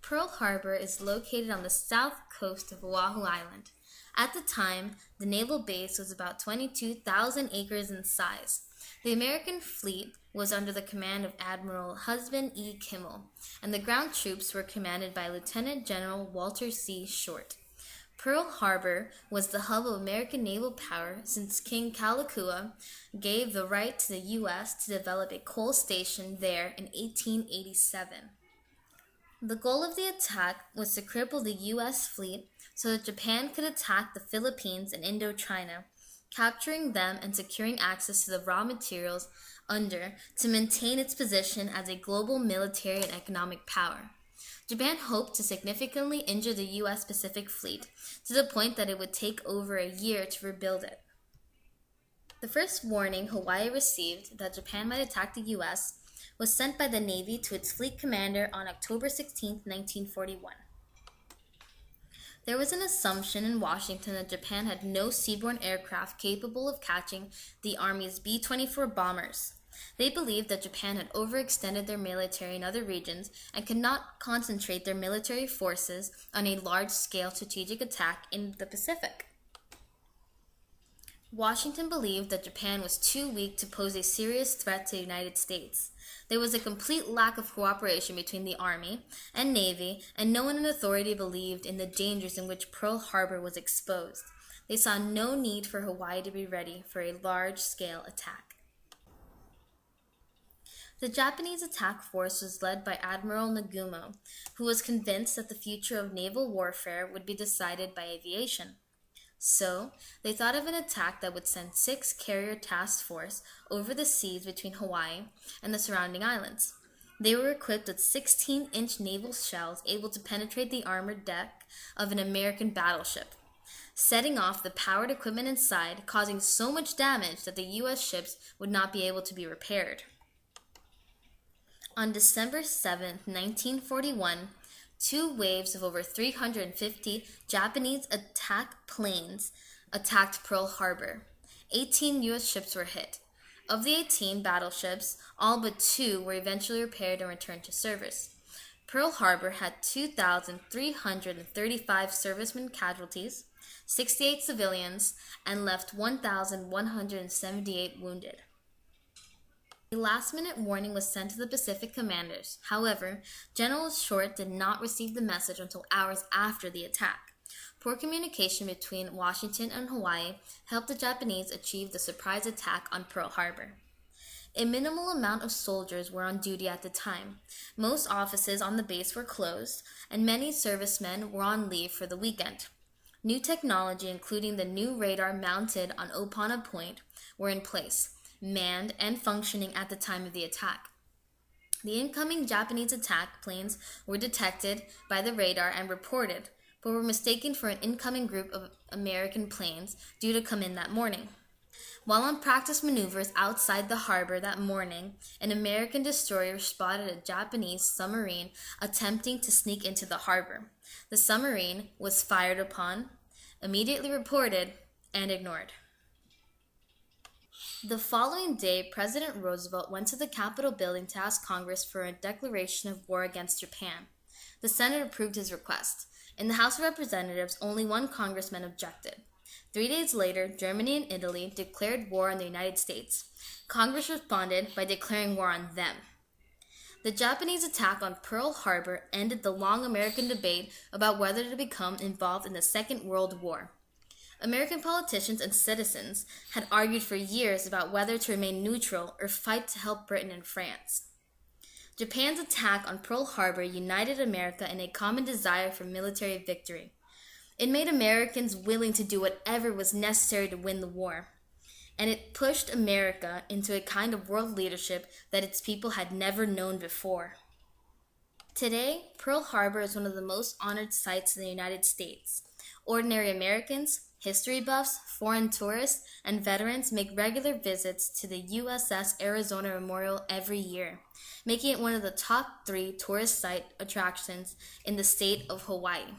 Pearl Harbor is located on the south coast of Oahu Island. At the time, the naval base was about 22,000 acres in size. The American fleet was under the command of Admiral Husband E. Kimmel, and the ground troops were commanded by Lieutenant General Walter C. Short. Pearl Harbor was the hub of American naval power since King Kalakaua gave the right to the U.S. to develop a coal station there in 1887. The goal of the attack was to cripple the U.S. fleet so that Japan could attack the Philippines and Indochina, capturing them and securing access to the raw materials to maintain its position as a global military and economic power. Japan hoped to significantly injure the U.S. Pacific Fleet to the point that it would take over a year to rebuild it. The first warning Hawaii received that Japan might attack the U.S. was sent by the Navy to its fleet commander on October 16, 1941. There was an assumption in Washington that Japan had no seaborne aircraft capable of catching the Army's B-24 bombers. They believed that Japan had overextended their military in other regions and could not concentrate their military forces on a large-scale strategic attack in the Pacific. Washington believed that Japan was too weak to pose a serious threat to the United States. There was a complete lack of cooperation between the Army and Navy, and no one in authority believed in the dangers in which Pearl Harbor was exposed. They saw no need for Hawaii to be ready for a large-scale attack. The Japanese attack force was led by Admiral Nagumo, who was convinced that the future of naval warfare would be decided by aviation. So, they thought of an attack that would send 6 carrier task force over the seas between Hawaii and the surrounding islands. They were equipped with 16-inch naval shells able to penetrate the armored deck of an American battleship, setting off the powered equipment inside, causing so much damage that the U.S. ships would not be able to be repaired. On December 7, 1941, 2 waves of over 350 Japanese attack planes attacked Pearl Harbor. 18 U.S. ships were hit. Of the 18 battleships, all but 2 were eventually repaired and returned to service. Pearl Harbor had 2,335 servicemen casualties, 68 civilians, and left 1,178 wounded. A last-minute warning was sent to the Pacific commanders. However, General Short did not receive the message until hours after the attack. Poor communication between Washington and Hawaii helped the Japanese achieve the surprise attack on Pearl Harbor. A minimal amount of soldiers were on duty at the time. Most offices on the base were closed, and many servicemen were on leave for the weekend. New technology, including the new radar mounted on Opana Point, were in place, manned and functioning at the time of the attack. The incoming Japanese attack planes were detected by the radar and reported, but were mistaken for an incoming group of American planes due to come in that morning. While on practice maneuvers outside the harbor that morning, an American destroyer spotted a Japanese submarine attempting to sneak into the harbor. The submarine was fired upon, immediately reported, and ignored. The following day, President Roosevelt went to the Capitol building to ask Congress for a declaration of war against Japan. The Senate approved his request. In the House of Representatives, only 1 congressman objected. 3 days later, Germany and Italy declared war on the United States. Congress responded by declaring war on them. The Japanese attack on Pearl Harbor ended the long American debate about whether to become involved in the Second World War. American politicians and citizens had argued for years about whether to remain neutral or fight to help Britain and France. Japan's attack on Pearl Harbor united America in a common desire for military victory. It made Americans willing to do whatever was necessary to win the war, and it pushed America into a kind of world leadership that its people had never known before. Today, Pearl Harbor is one of the most honored sites in the United States. Ordinary Americans, history buffs, foreign tourists, and veterans make regular visits to the USS Arizona Memorial every year, making it one of the top 3 tourist site attractions in the state of Hawaii.